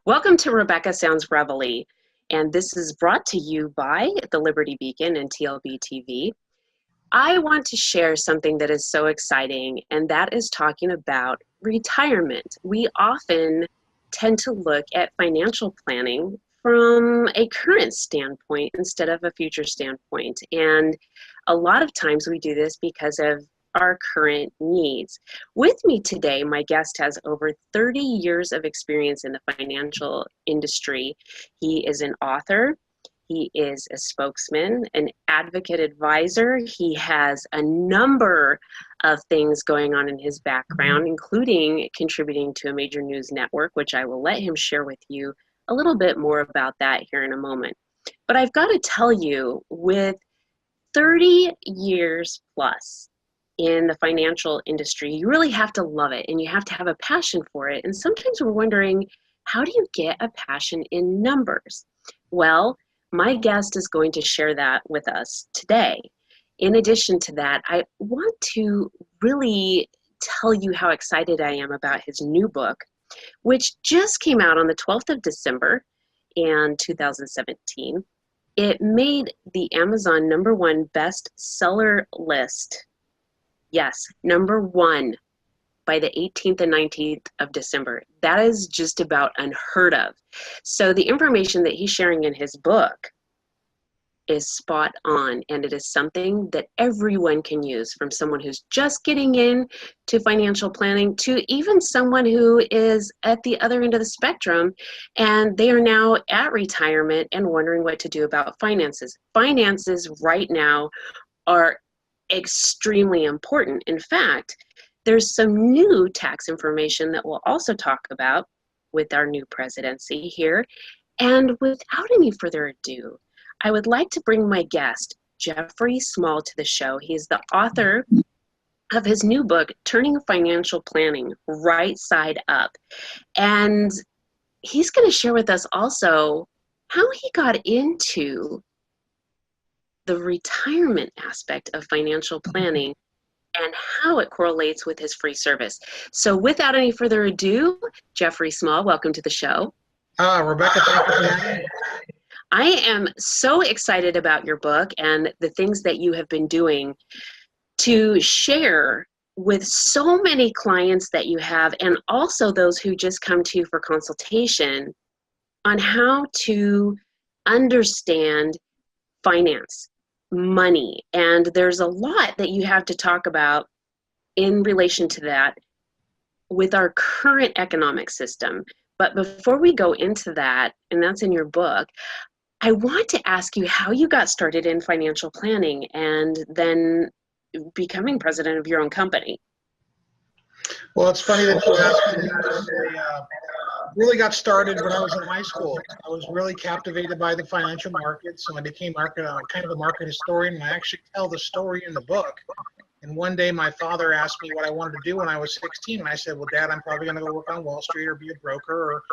Welcome to Rebecca Sounds Reveille, and this is brought to you by the Liberty Beacon and TLBTV. I want to share something that is so exciting, and that is talking about retirement. We often tend to look at financial planning from a current standpoint instead of a future standpoint, and a lot of times we do this because of our current needs. With me today, my guest has over 30 years of experience in the financial industry. He is an author, he is a spokesman, an advocate advisor. He has a number of things going on in his background, including contributing to a major news network, which I will let him share with you a little bit more about that here in a moment. But I've got to tell you, with 30 years plus in the financial industry, you really have to love it and you have to have a passion for it. And sometimes we're wondering, how do you get a passion in numbers? Well, my guest is going to share that with us today. In addition to that, I want to really tell you how excited I am about his new book, which just came out on the 12th of December in 2017. It made the Amazon #1 bestseller list. Yes, #1 by the 18th and 19th of December. That is just about unheard of. So the information that he's sharing in his book is spot on, and it is something that everyone can use, from someone who's just getting in to financial planning to even someone who is at the other end of the spectrum and they are now at retirement and wondering what to do about finances. Finances right now are extremely important. In fact, there's some new tax information that we'll also talk about with our new presidency here. And without any further ado, I would like to bring my guest, Jeffrey Small, to the show. He is the author of his new book, Turning Financial Planning Right Side Up. And he's going to share with us also how he got into the retirement aspect of financial planning and how it correlates with his free service. So without any further ado, Jeffrey Small, welcome to the show. Rebecca, thank you for having me. I am so excited about your book and the things that you have been doing to share with so many clients that you have, and also those who just come to you for consultation, on how to understand finance, money. And there's a lot that you have to talk about in relation to that with our current economic system. But before we go into that, and that's in your book, I want to ask you how you got started in financial planning and then becoming president of your own company. Well, it's funny that you asked me. I really got started when I was in high school. I was really captivated by the financial markets, so I became kind of a market historian, and I actually tell the story in the book. And one day my father asked me what I wanted to do when I was 16, and I said, well, Dad, I'm probably going to go work on Wall Street or be a broker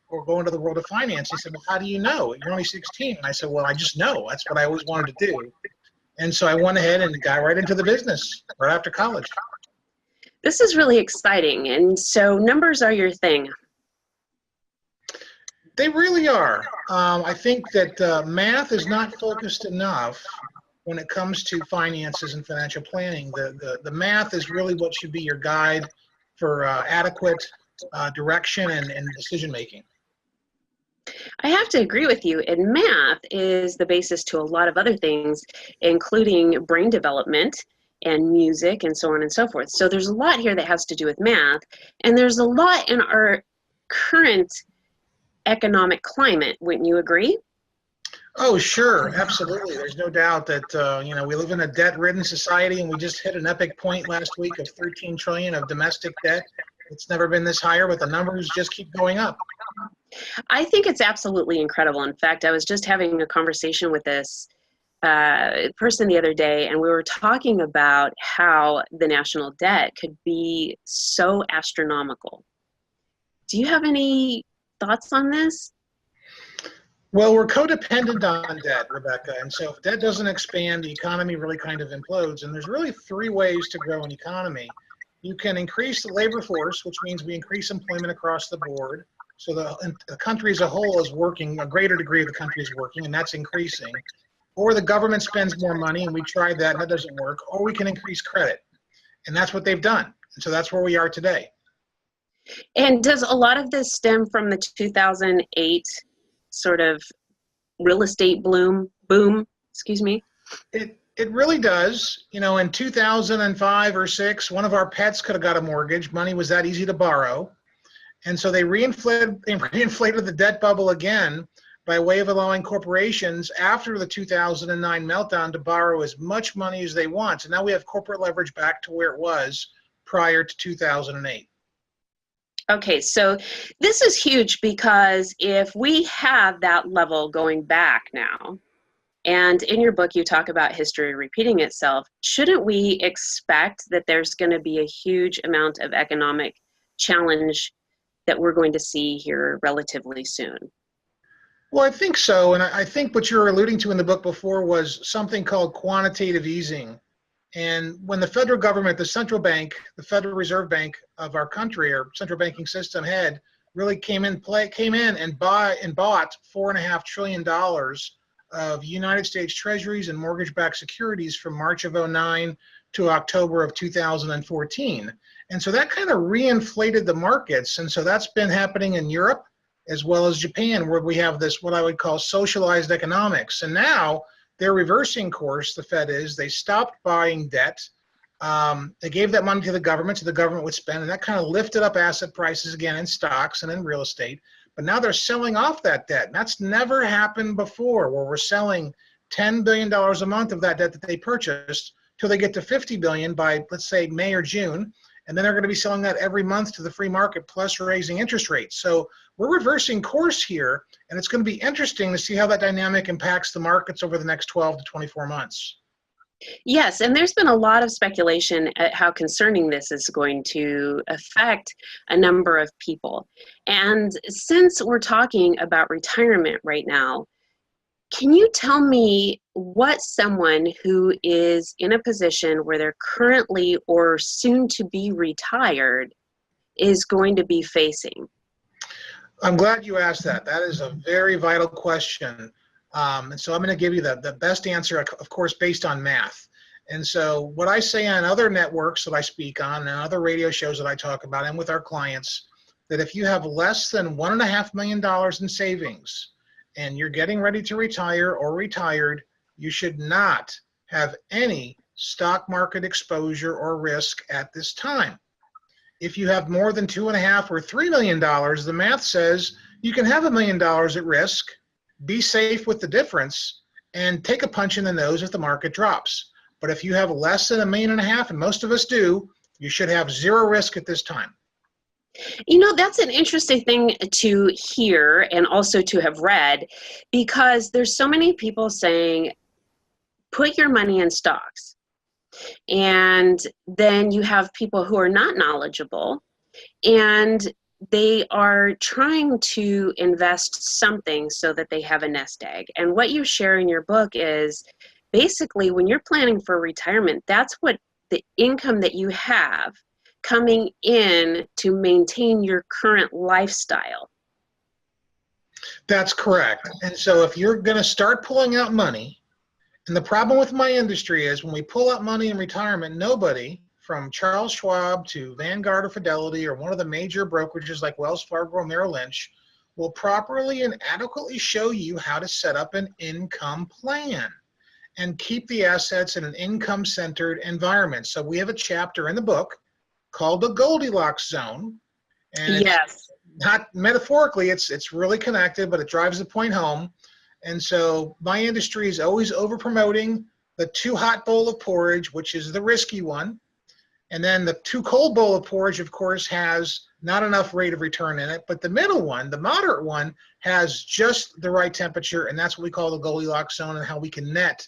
or go into the world of finance. He said, well, how do you know? You're only 16. And I said, well, I just know. That's what I always wanted to do. And so I went ahead and got right into the business right after college. This is really exciting. And so numbers are your thing. They really are. I think that math is not focused enough when it comes to finances and financial planning. The math is really what should be your guide for adequate direction and decision making. I have to agree with you. And math is the basis to a lot of other things, including brain development and music and so on and so forth. So there's a lot here that has to do with math. And there's a lot in our current economic climate. Wouldn't you agree? Oh, sure. Absolutely. There's no doubt that, we live in a debt-ridden society, and we just hit an epic point last week of $13 trillion of domestic debt. It's never been this higher, but the numbers just keep going up. I think it's absolutely incredible. In fact, I was just having a conversation with this person the other day, and we were talking about how the national debt could be so astronomical. Do you have any thoughts on this? Well, we're codependent on debt, Rebecca. And so if debt doesn't expand, the economy really kind of implodes. And there's really three ways to grow an economy. You can increase the labor force, which means we increase employment across the board. So the country as a whole is working, a greater degree of the country is working, and that's increasing. Or the government spends more money, and we tried that, and that doesn't work. Or we can increase credit. And that's what they've done. And so that's where we are today. And does a lot of this stem from the 2008 sort of real estate boom, excuse me? It really does. You know, in 2005 or 6, one of our pets could have got a mortgage. Money was that easy to borrow. And so they reinflated the debt bubble again by way of allowing corporations after the 2009 meltdown to borrow as much money as they want. So now we have corporate leverage back to where it was prior to 2008. Okay, so this is huge because if we have that level going back now, and in your book you talk about history repeating itself, shouldn't we expect that there's going to be a huge amount of economic challenge that we're going to see here relatively soon? Well, I think so. And I think what you were alluding to in the book before was something called quantitative easing. And when the federal government, the central bank, the Federal Reserve Bank of our country, or central banking system head, really came in and bought $4.5 trillion of United States Treasuries and mortgage-backed securities from March of 2009 to October of 2014. And so that kind of reinflated the markets. And so that's been happening in Europe as well as Japan, where we have this, what I would call socialized economics. And now they're reversing course, the Fed is. They stopped buying debt. They gave that money to the government, so the government would spend, and that kind of lifted up asset prices again in stocks and in real estate. But now they're selling off that debt. And that's never happened before, where we're selling $10 billion a month of that debt that they purchased till they get to $50 billion by, let's say, May or June. And then they're going to be selling that every month to the free market, plus raising interest rates. So we're reversing course here, and it's going to be interesting to see how that dynamic impacts the markets over the next 12 to 24 months. Yes, and there's been a lot of speculation at how concerning this is going to affect a number of people. And since we're talking about retirement right now, can you tell me what someone who is in a position where they're currently or soon to be retired is going to be facing? I'm glad you asked that. That is a very vital question. And so I'm going to give you the best answer, of course, based on math. And so what I say on other networks that I speak on and other radio shows that I talk about and with our clients, that if you have less than $1.5 million in savings and you're getting ready to retire or retired, you should not have any stock market exposure or risk at this time. If you have more than $2.5 or $3 million, the math says you can have $1 million at risk, be safe with the difference, and take a punch in the nose if the market drops. But if you have less than $1.5 million, and most of us do, you should have zero risk at this time. You know, that's an interesting thing to hear and also to have read, because there's so many people saying, put your money in stocks. And then you have people who are not knowledgeable and they are trying to invest something so that they have a nest egg. And what you share in your book is basically when you're planning for retirement, that's what the income that you have coming in to maintain your current lifestyle. That's correct. And so if you're going to start pulling out money, and the problem with my industry is when we pull out money in retirement, nobody from Charles Schwab to Vanguard or Fidelity or one of the major brokerages like Wells Fargo or Merrill Lynch will properly and adequately show you how to set up an income plan and keep the assets in an income-centered environment. So we have a chapter in the book called the Goldilocks Zone. And yes, not metaphorically, it's really connected, but it drives the point home. And so my industry is always over promoting the too hot bowl of porridge, which is the risky one. And then the too cold bowl of porridge, of course, has not enough rate of return in it. But the middle one, the moderate one, has just the right temperature. And that's what we call the Goldilocks zone, and how we can net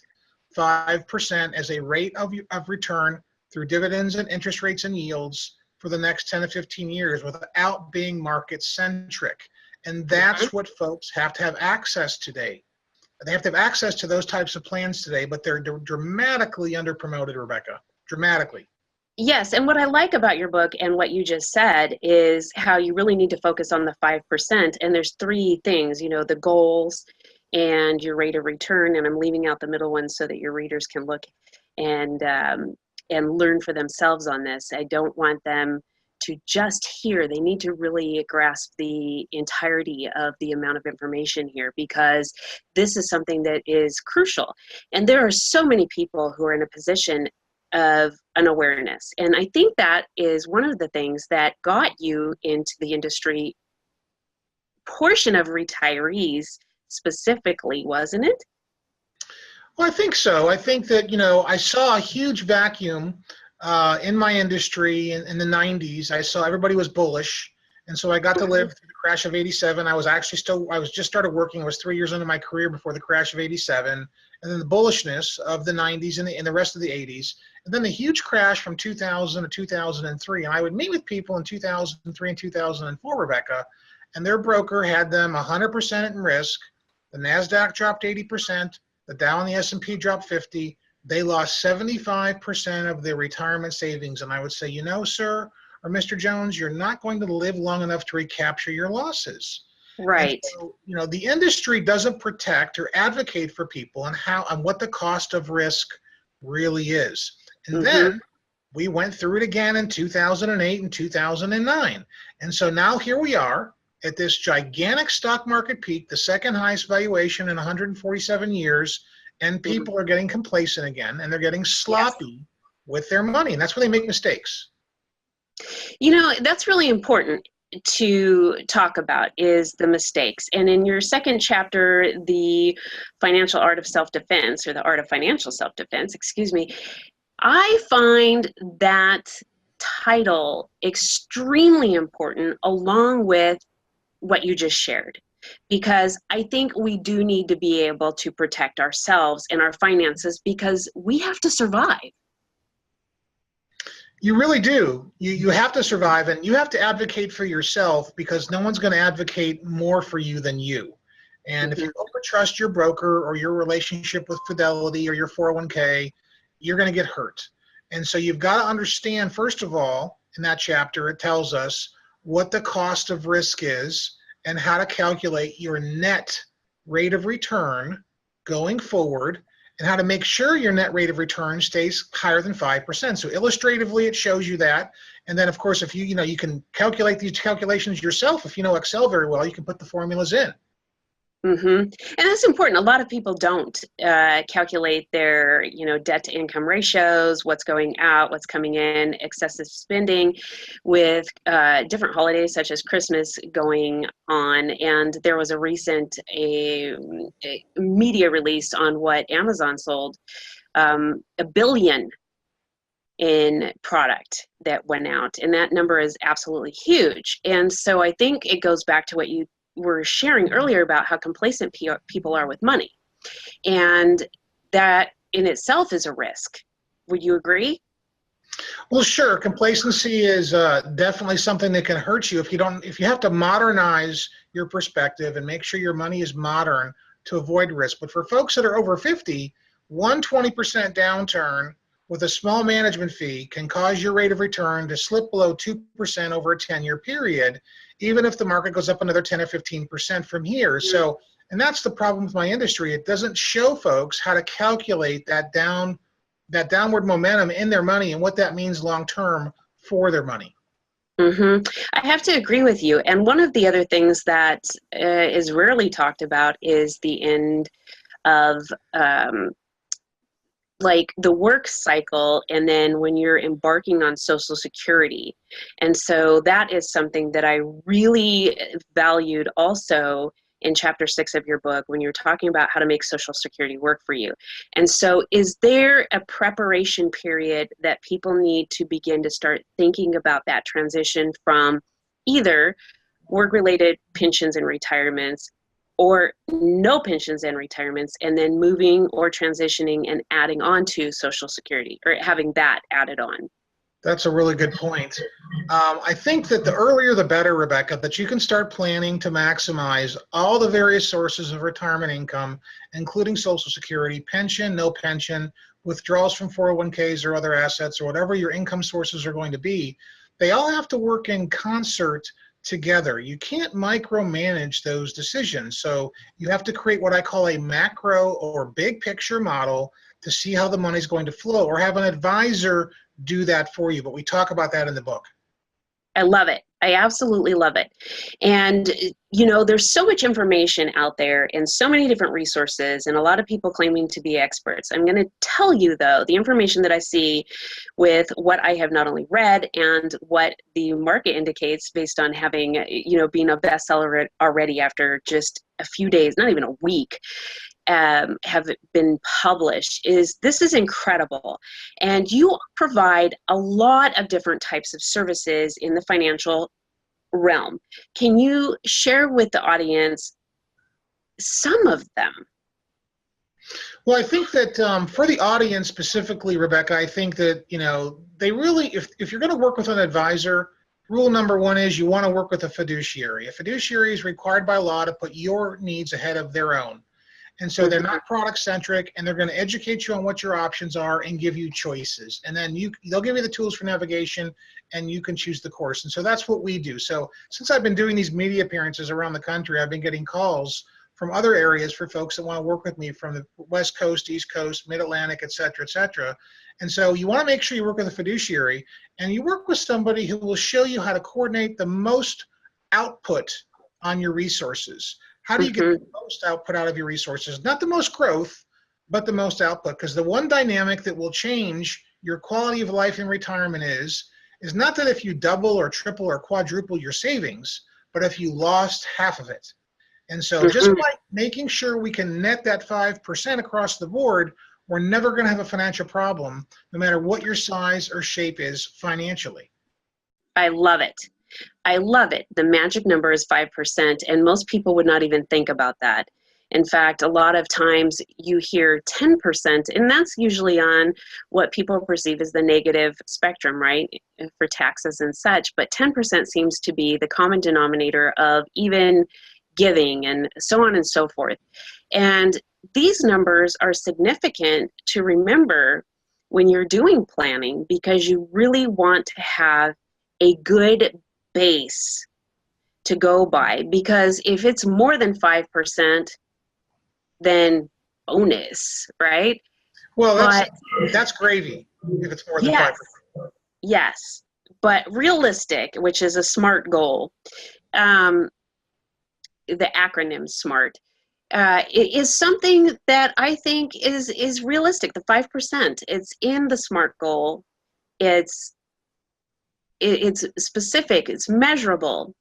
5% as a rate of return through dividends and interest rates and yields for the next 10 to 15 years without being market centric. And that's what folks have to have access today. They have to have access to those types of plans today, but they're dramatically underpromoted, Rebecca, dramatically. Yes, and what I like about your book and what you just said is how you really need to focus on the 5%. And there's three things, you know, the goals and your rate of return. And I'm leaving out the middle one so that your readers can look and learn for themselves on this. I don't want them to just hear. They need to really grasp the entirety of the amount of information here, because this is something that is crucial. And there are so many people who are in a position of unawareness. And I think that is one of the things that got you into the industry portion of retirees specifically, wasn't it? Well, I think so. I think that, you know, I saw a huge vacuum in my industry in the 90s. I saw everybody was bullish. And so I got to live through the crash of 87. I was just started working. I was 3 years into my career before the crash of 87. And then the bullishness of the 90s and the rest of the 80s. And then the huge crash from 2000 to 2003. And I would meet with people in 2003 and 2004, Rebecca, and their broker had them 100% at risk. The NASDAQ dropped 80%. The Dow and the S&P dropped 50. They lost 75% of their retirement savings. And I would say, you know, sir or Mr. Jones, you're not going to live long enough to recapture your losses. Right. So, you know, the industry doesn't protect or advocate for people on what the cost of risk really is. And then we went through it again in 2008 and 2009. And so now here we are at this gigantic stock market peak, the second highest valuation in 147 years, and people are getting complacent again, and they're getting sloppy with their money. And that's where they make mistakes. You know, that's really important to talk about, is the mistakes. And in your second chapter, the financial art of self-defense, or the art of financial self-defense, excuse me, I find that title extremely important, along with what you just shared, because I think we do need to be able to protect ourselves and our finances, because we have to survive. You really do. You have to survive, and you have to advocate for yourself, because no one's going to advocate more for you than you. And if you overtrust your broker or your relationship with Fidelity or your 401k, you're going to get hurt. And so you've got to understand, first of all, in that chapter, it tells us what the cost of risk is and how to calculate your net rate of return going forward, and how to make sure your net rate of return stays higher than 5%. So illustratively, it shows you that. And then, of course, if you can calculate these calculations yourself. If you know Excel very well, you can put the formulas in. And that's important. A lot of people don't calculate their, debt to income ratios, what's going out, what's coming in, excessive spending with different holidays such as Christmas going on. And there was a recent a media release on what Amazon sold, $1 billion in product that went out. And that number is absolutely huge. And so I think it goes back to what you were sharing earlier about how complacent people are with money. And that in itself is a risk. Would you agree? Well, sure. Complacency is definitely something that can hurt you if you have to modernize your perspective and make sure your money is modern to avoid risk. But for folks that are over 50, 120% downturn with a small management fee can cause your rate of return to slip below 2% over a 10-year period, even if the market goes up another 10 or 15% from here. So, and that's the problem with my industry. It doesn't show folks how to calculate that downward momentum in their money and what that means long-term for their money. I have to agree with you. And one of the other things that is rarely talked about is the end of like the work cycle, and then when you're embarking on Social Security. And so that is something that I really valued also in chapter 6 of your book, when you're talking about how to make Social Security work for you. And so is there a preparation period that people need to begin to start thinking about that transition from either work-related pensions and retirements, or no pensions and retirements, and then moving or transitioning and adding on to Social Security, or having that added on? That's a really good point. I think that the earlier the better, Rebecca, that you can start planning to maximize all the various sources of retirement income, including Social Security, pension, no pension, withdrawals from 401ks or other assets or whatever your income sources are going to be. They all have to work in concert together. You can't micromanage those decisions. So you have to create what I call a macro or big picture model to see how the money's going to flow, or have an advisor do that for you. But we talk about that in the book. I love it. I absolutely love it. And, you know, there's so much information out there and so many different resources and a lot of people claiming to be experts. I'm going to tell you, though, the information that I see with what I have not only read and what the market indicates based on having, you know, being a bestseller already after just a few days, not even a week, have been published this is incredible. And you provide a lot of different types of services in the financial realm. Can you share with the audience some of them? Well, I think that for the audience specifically, Rebecca, I think that, you know, they really, if you're going to work with an advisor, rule number one is you want to work with a fiduciary. A fiduciary is required by law to put your needs ahead of their own. And so they're not product centric, and they're going to educate you on what your options are and give you choices. And then they'll give you the tools for navigation, and you can choose the course. And so that's what we do. So since I've been doing these media appearances around the country, I've been getting calls from other areas for folks that want to work with me from the West Coast, East Coast, Mid-Atlantic, et cetera, et cetera. And so you want to make sure you work with a fiduciary, and you work with somebody who will show you how to coordinate the most output on your resources. How do you get the most output out of your resources? Not the most growth, but the most output. Because the one dynamic that will change your quality of life in retirement is not that if you double or triple or quadruple your savings, but if you lost half of it. And so just by making sure we can net that 5% across the board, we're never going to have a financial problem, no matter what your size or shape is financially. I love it. I love it. The magic number is 5%, and most people would not even think about that. In fact, a lot of times you hear 10%, and that's usually on what people perceive as the negative spectrum, right, for taxes and such. But 10% seems to be the common denominator of even giving and so on and so forth. And these numbers are significant to remember when you're doing planning, because you really want to have a good base to go by. Because if it's more than 5%, then bonus, right? Well, that's gravy if it's more than 5%. Yes, but realistic, which is a SMART goal, the acronym SMART, it is something that I think is realistic. The 5%, it's in the SMART goal. It's specific, it's measurable,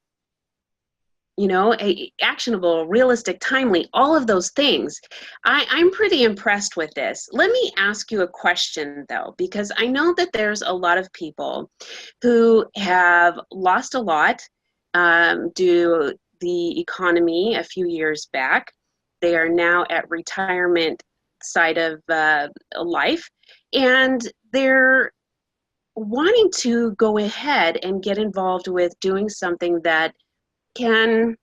you know, actionable, realistic, timely, all of those things. I'm pretty impressed with this. Let me ask you a question, though, because I know that there's a lot of people who have lost a lot due to the economy a few years back. They are now at retirement side of life, and they're wanting to go ahead and get involved with doing something that can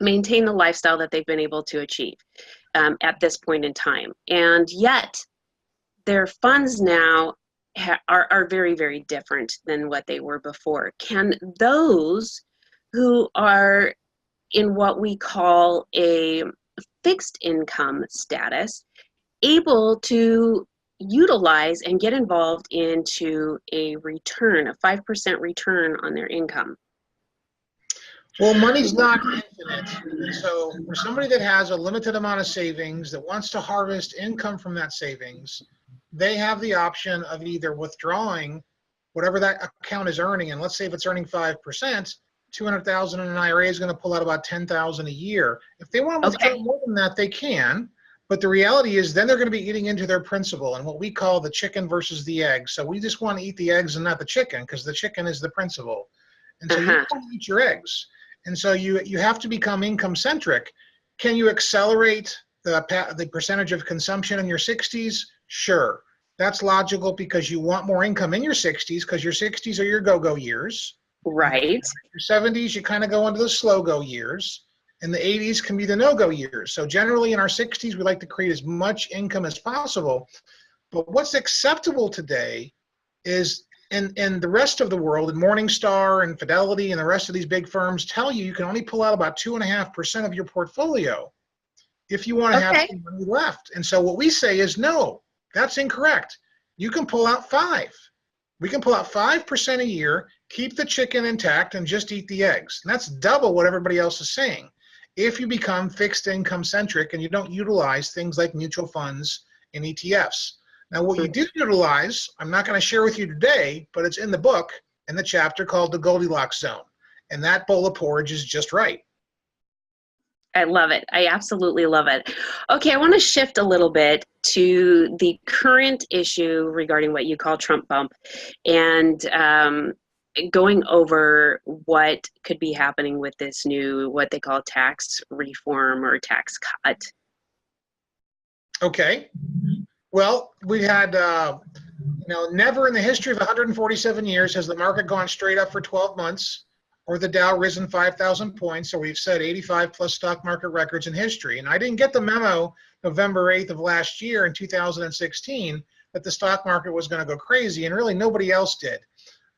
maintain the lifestyle that they've been able to achieve at this point in time. And yet their funds now are very, very different than what they were before. Can those who are in what we call a fixed income status able to utilize and get involved into a return, a 5% return on their income? Well, money's not infinite. And so for somebody that has a limited amount of savings that wants to harvest income from that savings, they have the option of either withdrawing whatever that account is earning. And let's say if it's earning 5%, 200,000 in an IRA is going to pull out about 10,000 a year. If they want to withdraw more than that, they can. But the reality is then they're going to be eating into their principal and what we call the chicken versus the egg. So we just want to eat the eggs and not the chicken, because the chicken is the principal. And so you want to eat your eggs. And so you have to become income centric. Can you accelerate the percentage of consumption in your 60s? Sure. That's logical because you want more income in your 60s because your 60s are your go-go years. Right. Your 70s, you kind of go into the slow-go years, and the 80s can be the no-go years. So generally in our 60s, we like to create as much income as possible. But what's acceptable today is in the rest of the world, and Morningstar and Fidelity and the rest of these big firms tell you can only pull out about 2.5% of your portfolio if you want to have some money left. And so what we say is, no, that's incorrect. You can pull out 5. We can pull out 5% a year, keep the chicken intact, and just eat the eggs. And that's double what everybody else is saying. If you become fixed income centric and you don't utilize things like mutual funds and ETFs. Now, what you do utilize, I'm not going to share with you today, but it's in the book, in the chapter called The Goldilocks Zone. And that bowl of porridge is just right. I love it. I absolutely love it. Okay, I want to shift a little bit to the current issue regarding what you call Trump bump and going over what could be happening with this new, what they call tax reform or tax cut. Okay. Well, we had, never in the history of 147 years has the market gone straight up for 12 months or the Dow risen 5,000 points. So we've set 85 plus stock market records in history. And I didn't get the memo November 8th of last year in 2016 that the stock market was going to go crazy, and really nobody else did.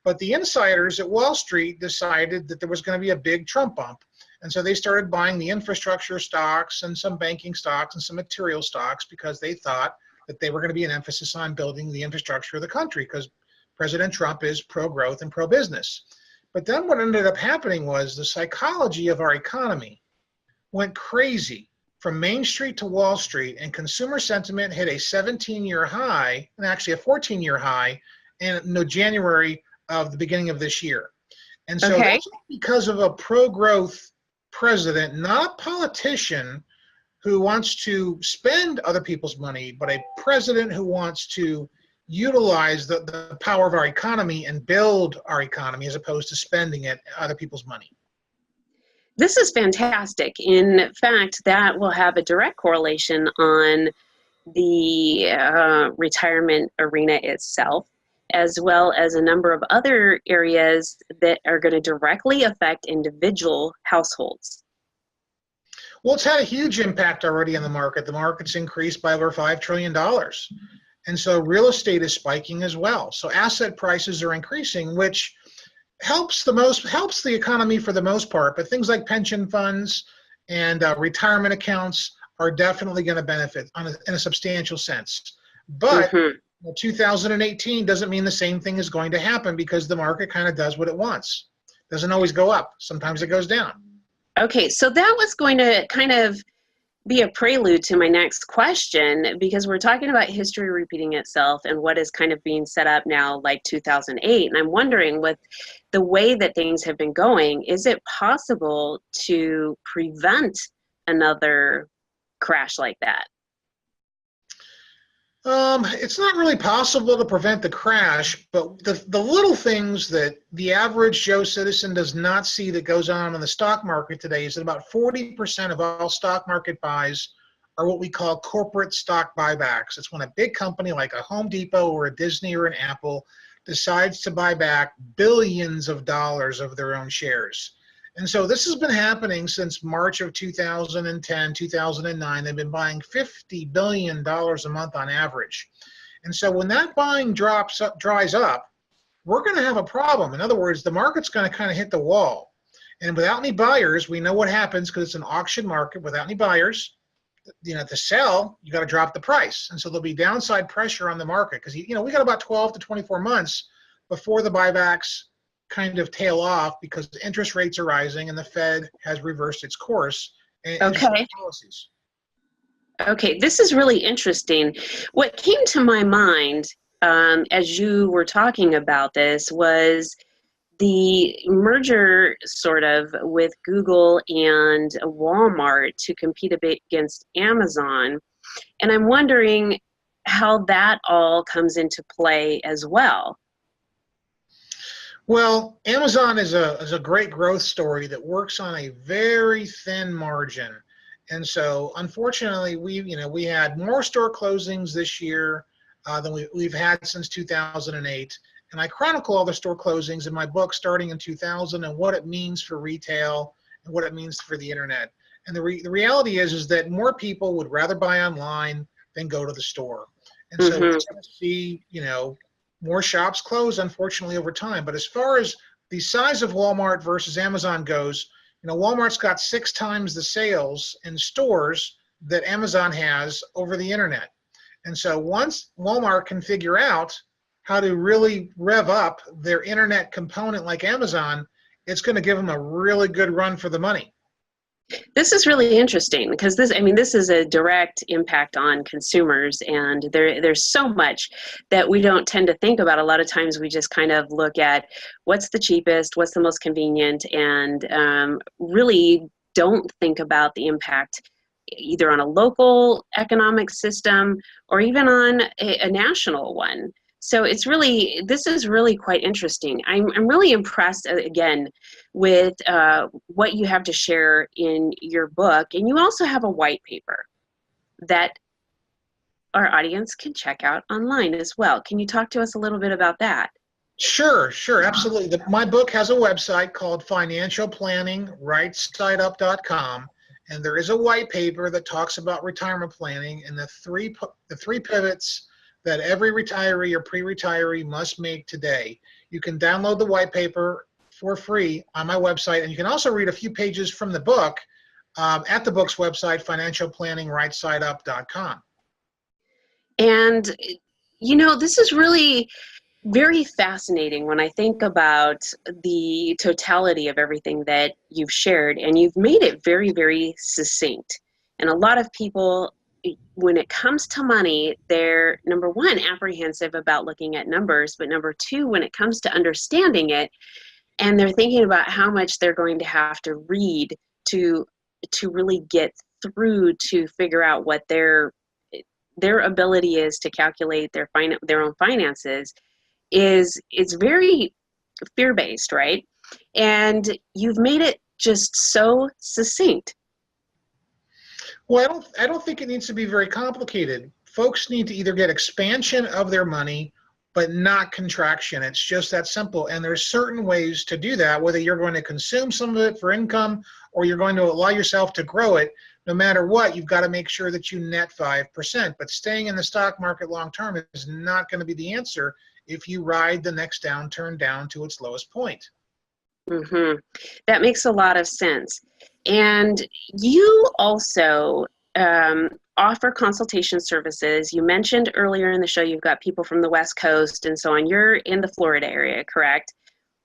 But the insiders at Wall Street decided that there was going to be a big Trump bump. And so they started buying the infrastructure stocks and some banking stocks and some material stocks because they thought that they were going to be an emphasis on building the infrastructure of the country because President Trump is pro-growth and pro-business. But then what ended up happening was the psychology of our economy went crazy from Main Street to Wall Street, and consumer sentiment hit a 17-year high, and actually a 14-year high, in January of the beginning of this year. And so that's because of a pro-growth president, not a politician who wants to spend other people's money, but a president who wants to utilize the power of our economy and build our economy as opposed to spending it other people's money. This is fantastic. In fact, that will have a direct correlation on the retirement arena itself, as well as a number of other areas that are going to directly affect individual households. Well, it's had a huge impact already on the market. The market's increased by over $5 trillion. And so real estate is spiking as well. So asset prices are increasing, which helps the economy for the most part. But things like pension funds and retirement accounts are definitely going to benefit in a substantial sense. But 2018 doesn't mean the same thing is going to happen because the market kind of does what it wants. Doesn't always go up. Sometimes it goes down. Okay, so that was going to kind of be a prelude to my next question, because we're talking about history repeating itself and what is kind of being set up now like 2008. And I'm wondering, with the way that things have been going, is it possible to prevent another crash like that? It's not really possible to prevent the crash, but the little things that the average Joe citizen does not see that goes on in the stock market today is that about 40% of all stock market buys are what we call corporate stock buybacks. It's when a big company like a Home Depot or a Disney or an Apple decides to buy back billions of dollars of their own shares. And so this has been happening since March of 2010, 2009. They've been buying $50 billion a month on average. And so when that buying dries up, we're going to have a problem. In other words, the market's going to kind of hit the wall. And without any buyers, we know what happens because it's an auction market. Without any buyers, to sell, you got to drop the price. And so there'll be downside pressure on the market because, we got about 12 to 24 months before the buybacks kind of tail off because interest rates are rising and the Fed has reversed its course and policies. Okay, this is really interesting. What came to my mind as you were talking about this was the merger sort of with Google and Walmart to compete a bit against Amazon. And I'm wondering how that all comes into play as well. Well, Amazon is a great growth story that works on a very thin margin. And so unfortunately we had more store closings this year than we've had since 2008. And I chronicle all the store closings in my book starting in 2000 and what it means for retail and what it means for the internet. And the reality is that more people would rather buy online than go to the store. And so we're going to see, more shops close, unfortunately, over time. But as far as the size of Walmart versus Amazon goes, Walmart's got 6 times the sales in stores that Amazon has over the internet. And so once Walmart can figure out how to really rev up their internet component like Amazon, it's going to give them a really good run for the money. This is really interesting because this is a direct impact on consumers, and there's so much that we don't tend to think about. A lot of times we just kind of look at what's the cheapest, what's the most convenient, and really don't think about the impact either on a local economic system or even on a national one. So this is really quite interesting. I'm really impressed, again, with what you have to share in your book. And you also have a white paper that our audience can check out online as well. Can you talk to us a little bit about that? Sure, absolutely. My book has a website called financialplanningrightsideup.com. And there is a white paper that talks about retirement planning and the three pivots that every retiree or pre-retiree must make today. You can download the white paper for free on my website, and you can also read a few pages from the book at the book's website, financialplanningrightsideup.com. And, this is really very fascinating when I think about the totality of everything that you've shared, and you've made it very, very succinct. And a lot of people, when it comes to money, they're, number one, apprehensive about looking at numbers, but number two, when it comes to understanding it, and they're thinking about how much they're going to have to read to really get through to figure out what their ability is to calculate their own finances, is very fear-based, right? And you've made it just so succinct. Well, I don't think it needs to be very complicated. Folks need to either get expansion of their money, but not contraction. It's just that simple. And there's certain ways to do that, whether you're going to consume some of it for income or you're going to allow yourself to grow it. No matter what, you've got to make sure that you net 5%. But staying in the stock market long term is not going to be the answer if you ride the next downturn down to its lowest point. That makes a lot of sense. And you also offer consultation services. You mentioned earlier in the show you've got people from the West Coast and so on. You're in the Florida area, correct?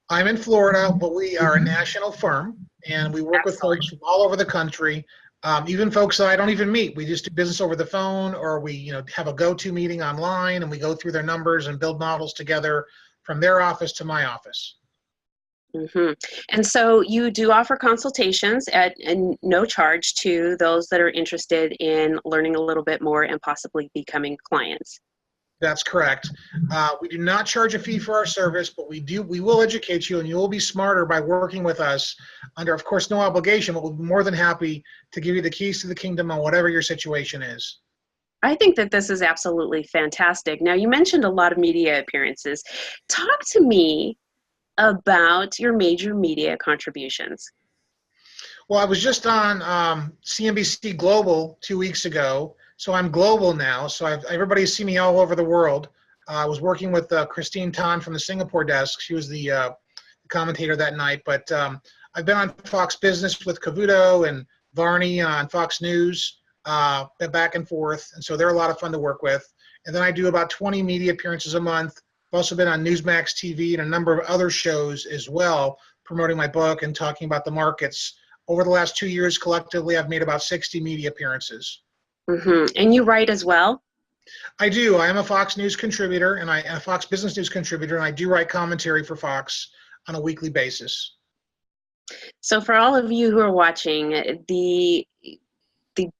I'm in Florida, but we are a national firm, and we work with folks from all over the country, even folks that I don't even meet. We just do business over the phone, or we have a go-to meeting online, and we go through their numbers and build models together from their office to my office. And so you do offer consultations at no charge to those that are interested in learning a little bit more and possibly becoming clients. That's correct. We do not charge a fee for our service, but we will educate you, and you will be smarter by working with us under, of course, no obligation, but we'll be more than happy to give you the keys to the kingdom on whatever your situation is. I think that this is absolutely fantastic. Now, you mentioned a lot of media appearances. Talk to me about your major media contributions. Well, I was just on CNBC Global 2 weeks ago, so I'm global now. So everybody's seen me all over the world. I was working with Christine Tan from the Singapore desk. She was the commentator that night. But I've been on Fox Business with Cavuto and Varney on Fox News, back and forth. And so they're a lot of fun to work with. And then I do about 20 media appearances a month. I've also been on Newsmax TV and a number of other shows as well, promoting my book and talking about the markets. Over the last 2 years, collectively, I've made about 60 media appearances. And you write as well? I do. I am a Fox News contributor, and a Fox Business News contributor, and I do write commentary for Fox on a weekly basis. So for all of you who are watching, the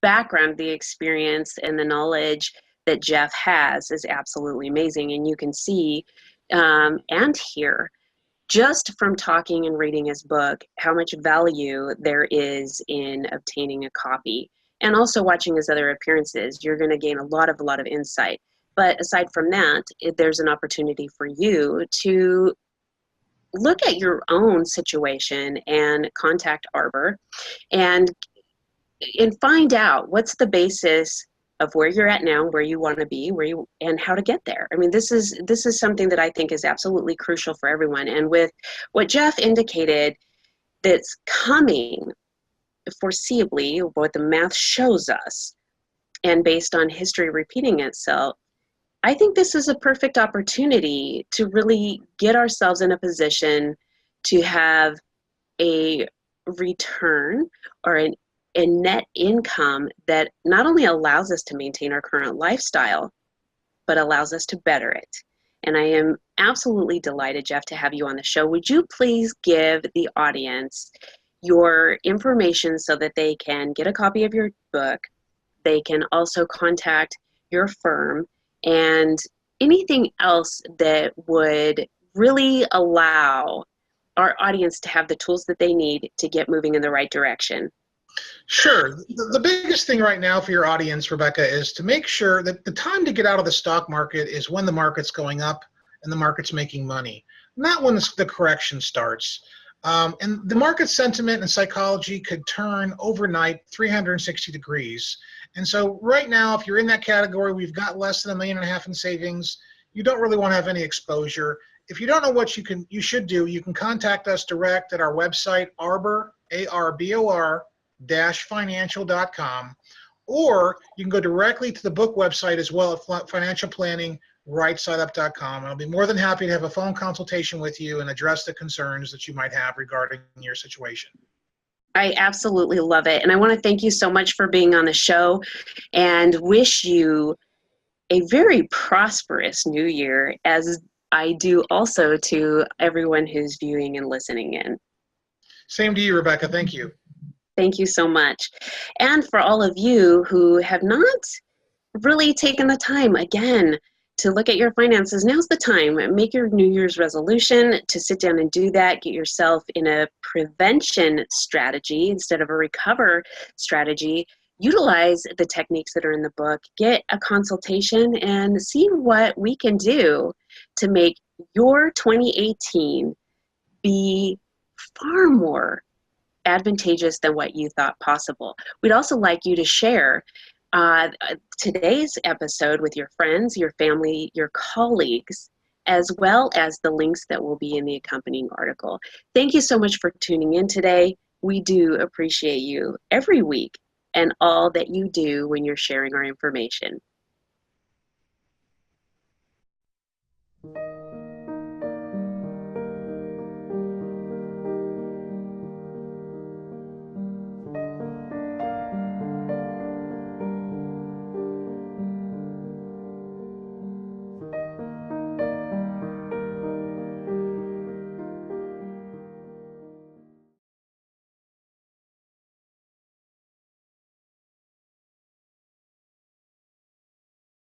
background, the experience, and the knowledge that Jeff has is absolutely amazing. And you can see and hear just from talking and reading his book how much value there is in obtaining a copy. And also watching his other appearances, you're going to gain a lot of insight. But aside from that, there's an opportunity for you to look at your own situation and contact Arbor and find out what's the basis of where you're at now, where you want to be, and how to get there. I mean, this is something that I think is absolutely crucial for everyone. And with what Jeff indicated, that's coming foreseeably, what the math shows us, and based on history repeating itself, I think this is a perfect opportunity to really get ourselves in a position to have a return or a net income that not only allows us to maintain our current lifestyle, but allows us to better it. And I am absolutely delighted, Jeff, to have you on the show. Would you please give the audience your information so that they can get a copy of your book, they can also contact your firm, and anything else that would really allow our audience to have the tools that they need to get moving in the right direction? Sure. The biggest thing right now for your audience, Rebecca, is to make sure that the time to get out of the stock market is when the market's going up and the market's making money, not when the correction starts. And the market sentiment and psychology could turn overnight 360 degrees. And so right now, if you're in that category, we've got less than $1.5 million in savings. You don't really want to have any exposure. If you don't know what you should do, you can contact us direct at our website, Arbor, ARBOR, financial.com, or you can go directly to the book website as well at financial planning rightsideUp.com. I'll be more than happy to have a phone consultation with you and address the concerns that you might have regarding your situation. I absolutely love it. And I want to thank you so much for being on the show and wish you a very prosperous new year, as I do also to everyone who's viewing and listening in. Same to you, Rebecca. Thank you. Thank you so much. And for all of you who have not really taken the time, again, to look at your finances, now's the time. Make your New Year's resolution to sit down and do that. Get yourself in a prevention strategy instead of a recover strategy. Utilize the techniques that are in the book. Get a consultation and see what we can do to make your 2018 be far more advantageous than what you thought possible. We'd also like you to share today's episode with your friends, your family, your colleagues, as well as the links that will be in the accompanying article. Thank you so much for tuning in today. We do appreciate you every week and all that you do when you're sharing our information.